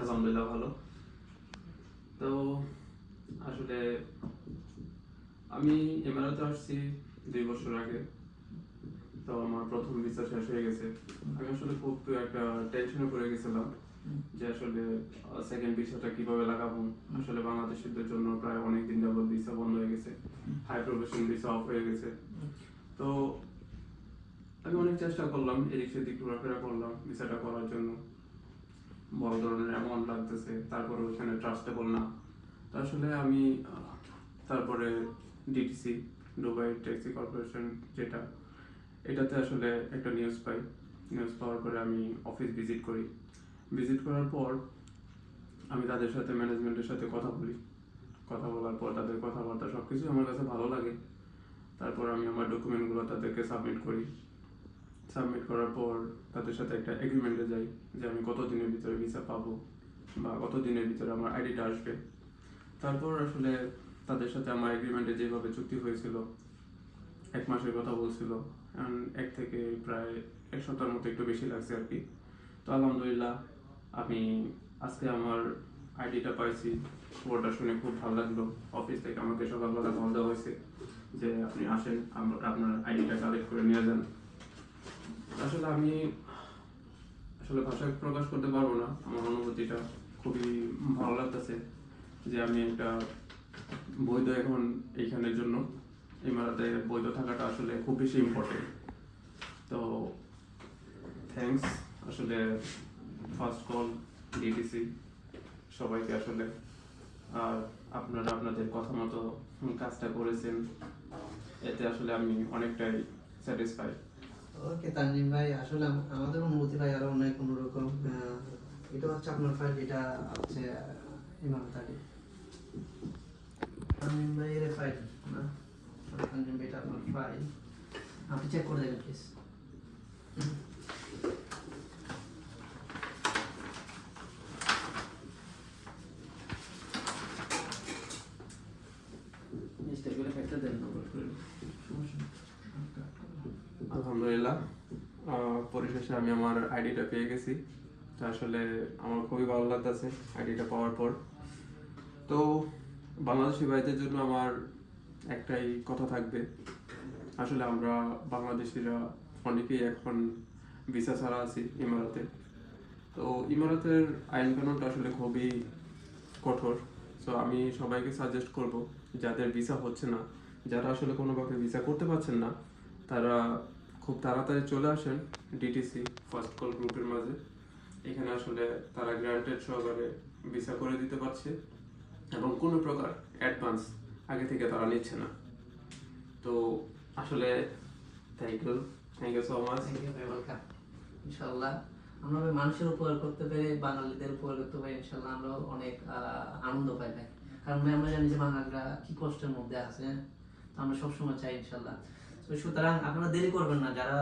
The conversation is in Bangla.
আলহামদুলিল্লাহ ভালো। তো আসলে আমি এমারাতে আসছি 2 বছর আগে। তো আমার প্রথম ভিসা শেষ হয়ে গেছে। আমি আসলে খুব একটা টেনশনে পড়ে গেছিলাম যে আসলে সেকেন্ড ভিসাটা কিভাবে লাগাবো। আসলে বাংলাদেশিদের জন্য প্রায় অনেক দিন যাবত ভিসা বন্ধ হয়ে গেছে, হাই প্রফেশন ভিসা অফ হয়ে গেছে। তো আমি অনেক চেষ্টা করলাম, এদিক সেদিক ঘোরাফেরা করলাম ভিসাটা করার জন্য। বড় ধরনের অ্যামাউন্ট লাগতেছে, তারপরে ওইখানে ট্রাস্টেবল না। তো আসলে আমি তারপরে ডিটিসি, দুবাই ট্যাক্সি কর্পোরেশন, যেটা এটাতে আসলে একটা নিউজ পাই। নিউজ পাওয়ার পরে আমি অফিস ভিজিট করি। ভিজিট করার পর আমি তাদের সাথে, ম্যানেজমেন্টের সাথে কথা বলি। কথা বলার পর তাদের কথাবার্তা সব কিছু আমার কাছে ভালো লাগে। তারপর আমি আমার ডকুমেন্টগুলো তাদেরকে সাবমিট করি। সাবমিট করার পর তাদের সাথে একটা এগ্রিমেন্টে যাই যে আমি কত দিনের ভিতরে ভিসা পাবো বা কত দিনের ভিতরে আমার আইডিটা আসবে। তারপর আসলে তাদের সাথে আমার এগ্রিমেন্টে যেভাবে চুক্তি হয়েছিল, 1 মাসের কথা বলছিল, 1 থেকে প্রায় 1 সপ্তাহের মতো একটু বেশি লাগছে আর কি। তো আলহামদুলিল্লাহ আমি আজকে আমার আইডিটা পাইছি। খবরটা শুনে খুব ভালো লাগলো। অফিস থেকে আমাকে সকালবেলা কল দেওয়া হয়েছে যে আপনি আসেন, আপনার আইডিটা কালেক্ট করে নিয়ে যান। আসলে আমি ভাষায় প্রকাশ করতে পারবো না আমার অনুভূতিটা। খুবই ভালো লাগতেছে যে আমি একটা বৈধ এখন এইখানের জন্য। ইমারাতে বৈধ থাকাটা আসলে খুব বেশি ইম্পর্টেন্ট। তো থ্যাঙ্কস আসলে ফার্স্ট কল, ডিটিসি, সবাইকে আসলে। আর আপনারা আপনাদের কথা মতো কাজটা করেছেন, এতে আসলে আমি অনেকটাই স্যাটিসফাই। ওকে তানজিম ভাই, আসলে আমাদের অনুভূতি ভাই আরো অনেক অন্যরকম। এটা হচ্ছে আপনার ফাইল, এটা হচ্ছে ইমাম তালি তানজিম ভাইয়ের ফাইল না? তানজিম ভাই, এটা আপনার ফাইল, আপনি চেক করে দেবেন প্লিজ। আলহামদুলিল্লাহ পরিশেষে আমি আমার আইডিটা পেয়ে গেছি। তো আসলে আমার খুবই ভালো লাগতেছে আইডিটা পাওয়ার পর। তো বাংলাদেশি ভাইদের জন্য আমার একটাই কথা থাকবে, আসলে আমরা বাংলাদেশিরা অনেকেই এখন ভিসা ছাড়া আছি ইমারাতে। তো ইমারাতের আইন কানুনটা আসলে খুবই কঠোর। সো আমি সবাইকে সাজেস্ট করব, যাদের ভিসা হচ্ছে না, যারা আসলে কোনোভাবে ভিসা করতে পারছেন না, তারা খুব তাড়াতাড়ি চলে আসেন ডিটিসি ফার্স্ট কল গ্রুপের মাঝে। এখানে আসলে তারা গ্রান্টেড সহকারে ভিসা করে দিতে পারছে এবং কোনো প্রকার অ্যাডভান্স আগে থেকে তারা নিচ্ছে না। তো আসলে থ্যাংক ইউ সো মাচ। ইনশাআল্লাহ আমরা মানুষের উপকার করতে পেরে, বাঙালিদের উপকার করতে পারি, ইনশাআল্লাহ আমরা অনেক আনন্দ পাই ভাই। কারণ ভাই আমরা জানি যে বাঙালিরা কি কষ্টের মধ্যে আছে, তো আমরা সবসময় চাই ইনশাআল্লাহ। তো সুতরাং আপনারা দেরি করবেন না, যারা